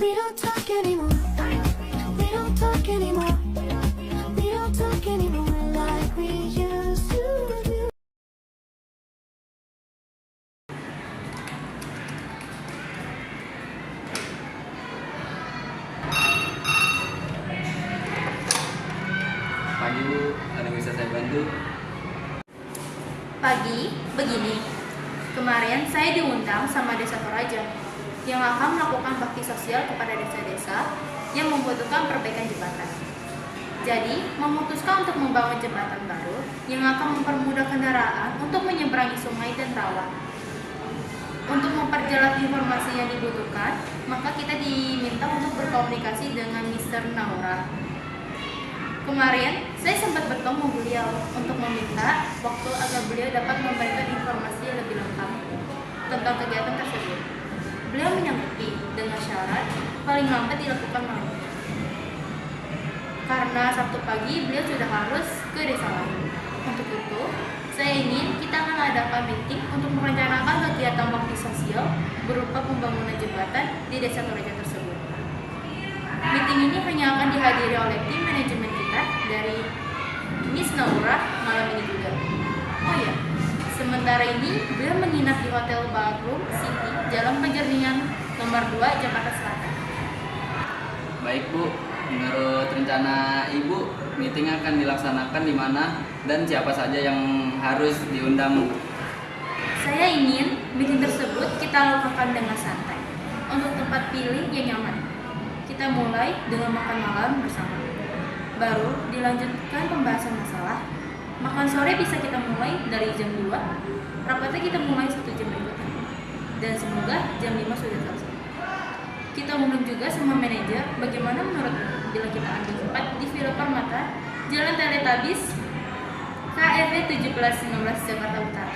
We don't talk anymore. We don't talk anymore. We don't talk anymore like we used to do. Pagi Bu, ada yang bisa saya bantu? Pagi, begini. Kemarin saya diundang sama Desa Toraja yang akan melakukan bakti sosial kepada desa-desa yang membutuhkan perbaikan jembatan. Jadi, memutuskan untuk membangun jembatan baru yang akan mempermudah kendaraan untuk menyeberangi sungai dan rawa. Untuk memperjelas informasi yang dibutuhkan, maka kita diminta untuk berkomunikasi dengan Mr. Naura. Kemarin, saya sempat bertemu beliau untuk meminta waktu agar beliau dapat memberikan informasi yang lebih lengkap tentang kegiatan tersebut. Beliau menyanggupi dengan syarat paling lambat dilakukan malam. Karena Sabtu pagi beliau sudah harus ke desa lain. Untuk itu, saya ingin kita mengadakan meeting untuk merencanakan kegiatan bakti sosial berupa pembangunan jembatan di desa Toraja tersebut. Meeting ini hanya akan dihadiri oleh tim manajemen kita dari Miss Naura malam ini juga. Oh ya, sementara ini beliau menginap di Hotel Ballroom City, Jalan Penjernihan nomor 2, Jakarta Selatan. Baik Bu, menurut rencana Ibu, meeting akan dilaksanakan di mana dan siapa saja yang harus diundang? Saya ingin meeting tersebut kita lakukan dengan santai, untuk tempat pilih yang nyaman. Kita mulai dengan makan malam bersama. Baru dilanjutkan pembahasan masalah. Makan sore bisa kita mulai dari jam 2. Rapatnya kita mulai 1 jam berikutnya. Dan semoga jam 5 sudah selesai. Kita undang juga sama manajer bagaimana menurut bila kita ambil tempat di Villa Permata, Jalan Teletabis, KRW 1719 Jakarta Utara.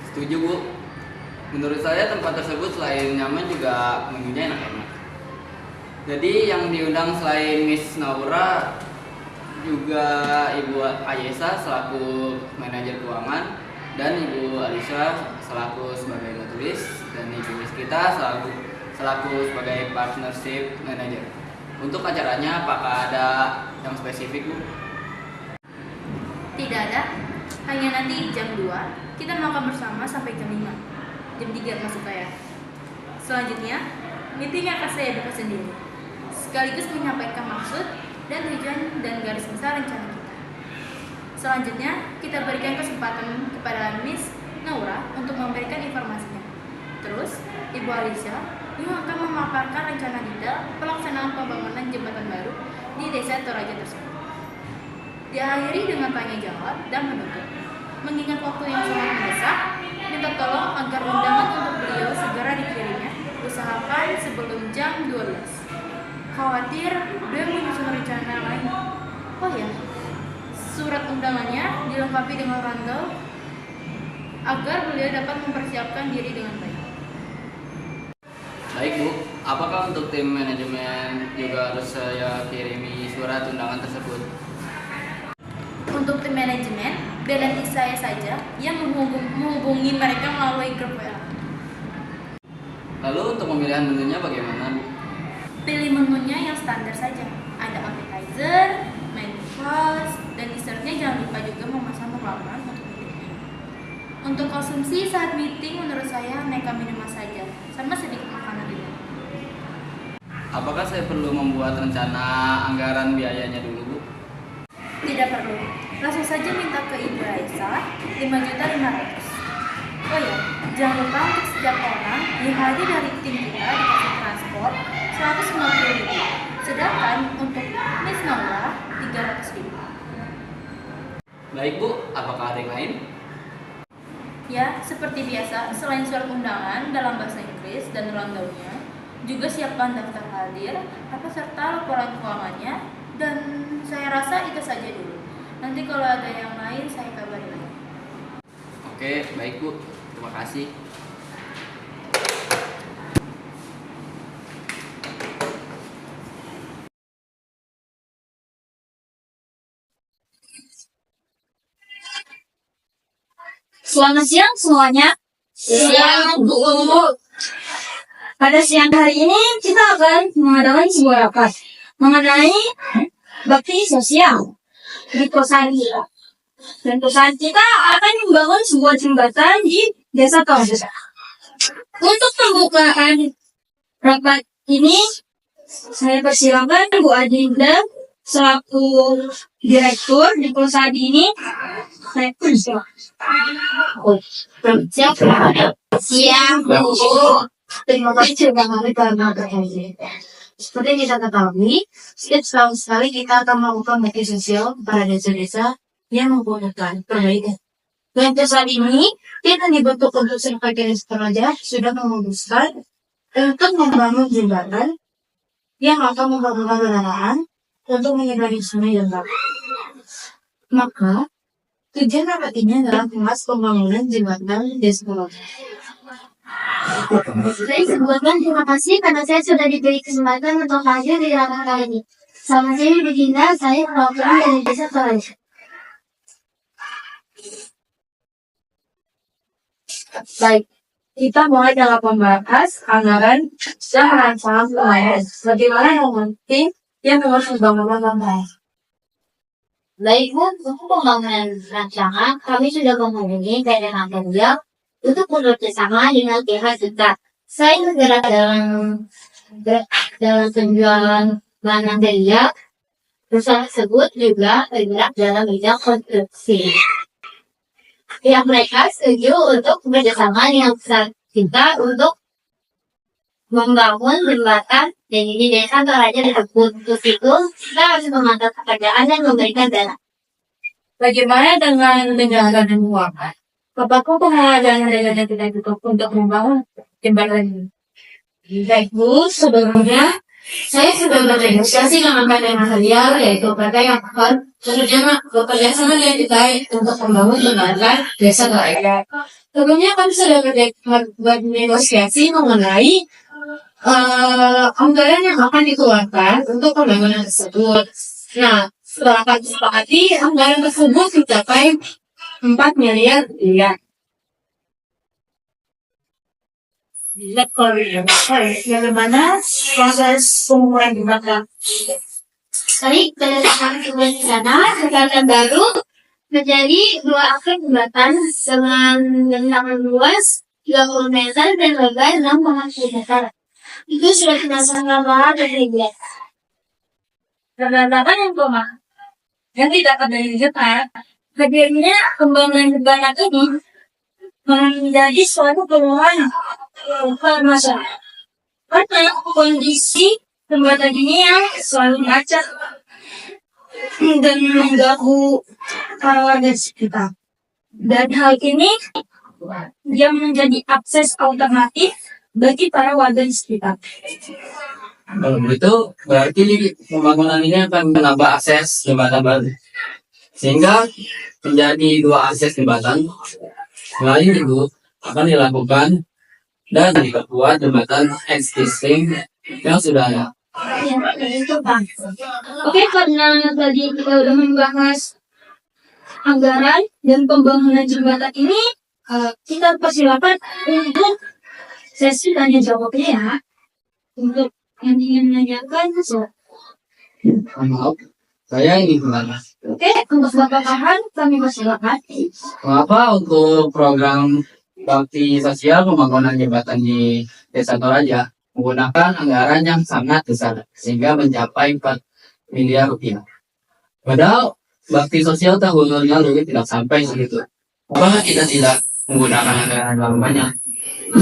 Setuju Bu. Menurut saya tempat tersebut selain nyaman juga menunya enak-enak. Jadi yang diundang selain Miss Naura juga Ibu Ayesa selaku manajer keuangan dan Ibu Alisa selaku sebagai penulis dan Ibu Rizkita selaku sebagai partnership manager. Untuk acaranya apakah ada yang spesifik Bu? Tidak ada, hanya nanti jam 2 kita makan bersama sampai jam 5. Jam 3 maksud saya. Selanjutnya, meeting akan saya buka sendiri, sekaligus menyampaikan maksud dan tujuan dan garis besar rencana kita. Selanjutnya, kita berikan kesempatan kepada Miss Naura untuk memberikan informasinya. Terus, Ibu Alisa yang akan memaparkan rencana detail pelaksanaan pembangunan jembatan baru di desa Toraja tersebut. Diakhiri dengan tanya jawab dan menutup. Mengingat waktu yang sangat mendesak, minta tolong agar undangan untuk beliau segera dikirimnya, usahakan sebelum jam 12. Khawatir beliau menyusun rencana lain. Oh ya, surat undangannya dilengkapi dengan randol agar beliau dapat mempersiapkan diri dengan baik. Baik Bu, apakah untuk tim manajemen juga harus saya kirimi surat undangan tersebut? Untuk tim manajemen, biar nanti saya saja yang menghubungi mereka melalui grup WA. Lalu untuk pemilihan menunya bagaimana Bu? Pilih menunya yang standar saja. Ada appetizer, main course, dan dessertnya jangan lupa juga memesan perlawanan untuk meetingnya. Untuk konsumsi saat meeting menurut saya mereka minuman saja, sama sedikit makanan juga. Apakah saya perlu membuat rencana anggaran biayanya dulu Bu? Tidak perlu, langsung saja minta ke Ibu Raisa 5.500.000. Oh ya, jangan lupa untuk setiap orang yang hadir dari tim kita dikasih transport 150.000. Sedangkan untuk Miss Naura 300.000. Baik Bu, apakah ada yang lain? Ya, seperti biasa, selain surat undangan dalam bahasa Inggris dan rundown-nya, juga siapkan daftar hadir, serta laporan keuangannya, dan saya rasa itu saja dulu. Nanti kalau ada yang lain saya kabari lagi. Oke, baik Bu. Terima kasih. Selamat siang semuanya. Siang, Bu. Pada siang hari ini kita akan mengadakan sebuah rapat mengenai bakti sosial di perusahaan kita. Dan perusahaan kita akan membangun sebuah jembatan di desa Toraja. Untuk pembukaan rapat ini, saya persilakan Bu Adinda selaku direktur di perusahaan ini. Saya persilakan. Siang, Bu. Terima kasih sudah hadir dalam acara ini. Seperti kita ketahui, setiap tahun sekali kita akan melakukan bakti sosial pada desa-desa yang membutuhkan perbaikan. Dan saat ini, kita dibentuk untuk sebagai desa Toraja sudah memutuskan untuk membangun jembatan yang akan membangun kendaraan untuk menghindari sungai dan batu. Maka, tujuan rapat ini adalah membahas pembangunan jembatan desa Toraja. Baik, sebelumnya terima kasih karena saya sudah diberi kesempatan untuk hadir di rapat kali ini. Selamat siang, Bu Dinda. Saya perwakilan dari Desa Toraja. Baik, kita mulai dalam membahas anggaran dan rancangan pembangunan. Bagaimana yang penting yang harus pembangunan pembangunan. Baik, Bu, untuk pembangunan rancangan, kami sudah menghubungi daerah Beliau untuk bekerjasama dengan pihak kita. Saya bergerak dalam penjualan barang Beliau. Perusahaan tersebut juga bergerak dalam bidang konstruksi. Pihak mereka setuju untuk bekerjasama dengan perusahaan kita untuk membangun jembatan dan ini desa Toraja tersebut. Untuk itu, kita harus memantau pekerjaan dan memberikan dana. Bagaimana dengan penjagaan dan keuangan? Apakah pengelolaan dana tidak cukup untuk membangun jembatan ini? Baik, Bu, sebelumnya saya sudah bernegosiasi dengan PT Material, yaitu PT yang akan bekerja sama dengan kita untuk membangun jembatan desa Toraja. Sebelumnya kami sudah bernegosiasi mengenai anggaran yang akan dikeluarkan untuk pembangunan tersebut. Nah, setelah kami sepakati, anggaran tersebut mencapai 4 miliar rupiah. Bagaimana proses pembangunan jembatan? Tadi berdasarkan tujuan di sana, jembatan baru menjadi 2 akses jembatan dengan bentangan luas 30 meter dan lebar 6,1 meter. Itu sudah dirasakan banget dari biasa. Berdasarkan informasi yang tidak ada di Jepang, hadirnya pembangunan jembatan ini menjadi suatu peluang masyarakat. Karena kondisi jembatan ini yang selalu macet dan mengganggu para warga sekitar. Dan hal ini yang menjadi akses alternatif bagi para warga di sekitar. Kalau begitu, berarti pembangunan ini akan menambah akses jembatan baru. Sehingga menjadi 2 akses jembatan. Selain itu, akan dilakukan dan diperkuat jembatan existing yang sudah ada. Ya, itu Pak. Oke, karena tadi kita udah membahas anggaran dan pembangunan jembatan ini, kita persilakan untuk sesi tanya jawabnya ya. Untuk yang ingin menanyakan, Maaf, saya ingin bertanya. oke, untuk Bapak Farhan, kami persilakan. Mengapa untuk program bakti sosial pembangunan jembatan di Desa Toraja menggunakan anggaran yang sangat besar sehingga mencapai 4 miliar rupiah? Padahal bakti sosial tahun lalu tidak sampai segitu. Mengapa kita tidak menggunakan anggaran yang banyak?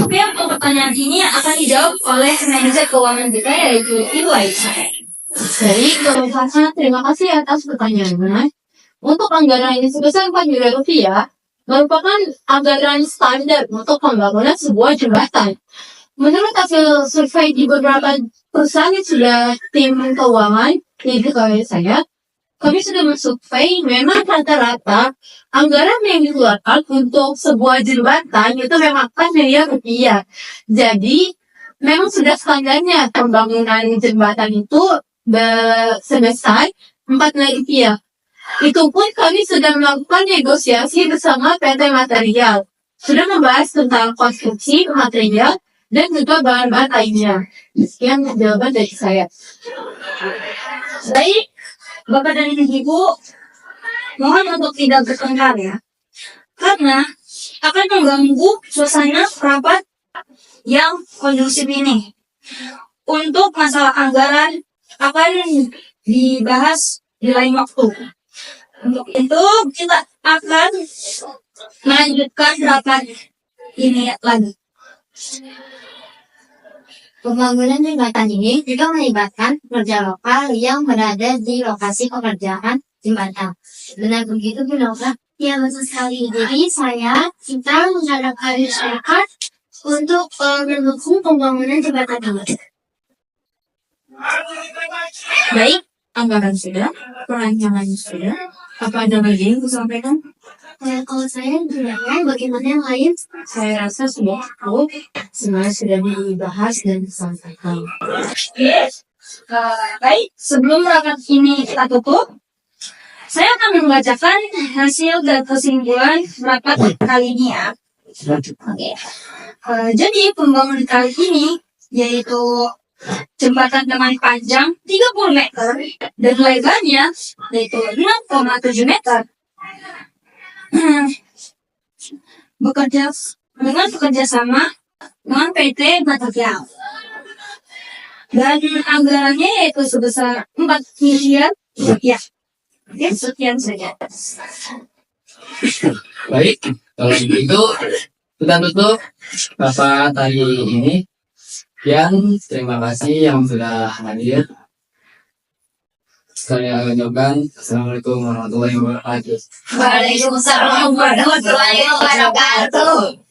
Oke, untuk pertanyaan ini akan dijawab oleh manajer keuangan kita yaitu Ibu Aisyah. Baik, Bapak Farhan, terima kasih atas pertanyaannya. Untuk anggaran ini sebesar 4 miliar rupiah, merupakan anggaran standar untuk pembangunan sebuah jembatan. Menurut hasil survei di beberapa perusahaan yang sudah tim keuangan, jadi kalau saya, kami sudah mensurvei memang rata-rata anggaran yang dikeluarkan untuk sebuah jembatan itu memang 4 miliar rupiah. Jadi, memang sudah standarnya pembangunan jembatan itu sebesar 4 miliar rupiah. Itu pun kami sudah melakukan negosiasi bersama PT Material. Sudah membahas tentang konstruksi material dan juga bahan-bahan lainnya. Sekian jawaban dari saya. Baik, Bapak dan Ibu, mohon untuk tidak bertengkar ya. Karena akan mengganggu suasana rapat yang kondusif ini. Untuk masalah anggaran akan dibahas di lain waktu. Untuk itu kita akan melanjutkan rapat ini lagi. Pembangunan jembatan ini juga melibatkan pekerja lokal yang berada di lokasi pekerjaan jembatan. Benar begitu, Bu Nova? Ya, betul sekali. Jadi kita mengharapkan masyarakat untuk mendukung pembangunan jembatan ini. Baik, anggaran sudah, perancangan sudah. Apa ada lagi yang bisa sampaikan? Kalau saya tidak bagaimana yang lain? Saya rasa sudah cukup. Semuanya sudah dibahas dan disampaikan. Baik, sebelum rapat ini kita tutup, saya akan membacakan hasil dan kesimpulan rapat kali ini ya. Oke. Jadi pembangunan kali ini yaitu jembatan dengan panjang 30 meter dan lebarnya yaitu 6,7 meter. Bekerja sama dengan PT Batavia. Dan anggarannya yaitu sebesar 4 miliar rupiah. Ya, sekian saja. Baik, kalau begitu kita tutup rapat hari ini. Sekian, terima kasih yang sudah hadir. Saya ucapkan Assalamualaikum warahmatullahi wabarakatuh. Waalaikumsalam warahmatullahi wabarakatuh.